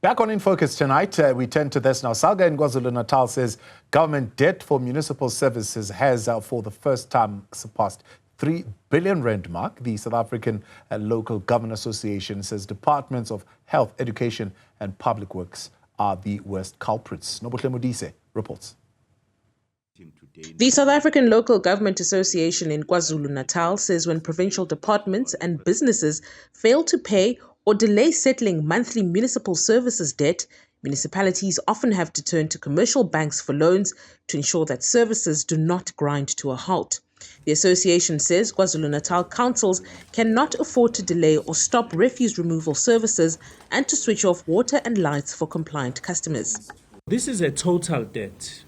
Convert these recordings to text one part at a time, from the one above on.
Back on In Focus tonight, we turn to this now. Salga in KwaZulu-Natal says government debt for municipal services has, for the first time, surpassed 3 billion rand mark. The South African Local Government Association says departments of health, education and public works are the worst culprits. Nobuhle Modise reports. The South African Local Government Association in KwaZulu-Natal says when provincial departments and businesses fail to pay or delay settling monthly municipal services debt, municipalities often have to turn to commercial banks for loans to ensure that services do not grind to a halt. The association says KwaZulu-Natal councils cannot afford to delay or stop refuse removal services and to switch off water and lights for compliant customers. This is a total debt.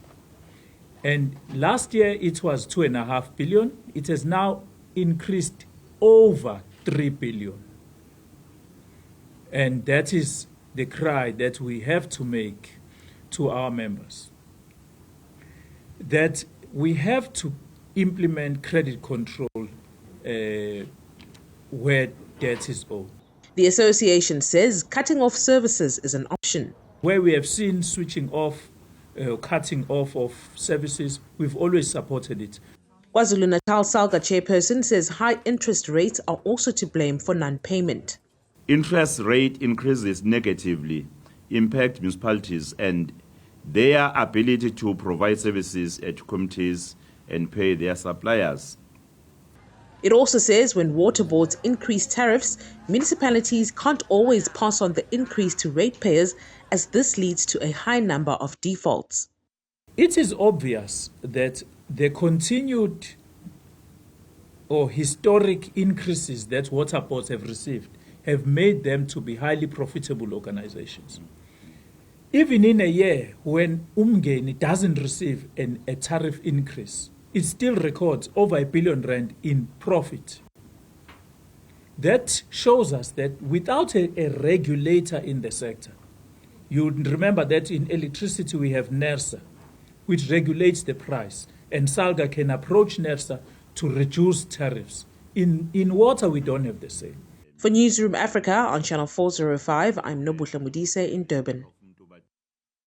And last year it was 2.5 billion. It has now increased over 3 billion. And that is the cry that we have to make to our members. That we have to implement credit control where debt is owed. The association says cutting off services is an option. Where we have seen switching off, cutting off of services, we've always supported it. KwaZulu-Natal Salga chairperson says high interest rates are also to blame for non-payment. Interest rate increases negatively impact municipalities and their ability to provide services to communities and pay their suppliers. It also says when water boards increase tariffs, municipalities can't always pass on the increase to ratepayers, as this leads to a high number of defaults. It is obvious that the continued or historic increases that water boards have received have made them to be highly profitable organizations. Even in a year when Umgeni doesn't receive a tariff increase, it still records over 1 billion rand in profit. That shows us that without a regulator in the sector, you remember that in electricity we have NERSA, which regulates the price, and Salga can approach NERSA to reduce tariffs. In water, we don't have the same. For Newzroom Afrika on Channel 405, I'm Nobuhle Modise in Durban.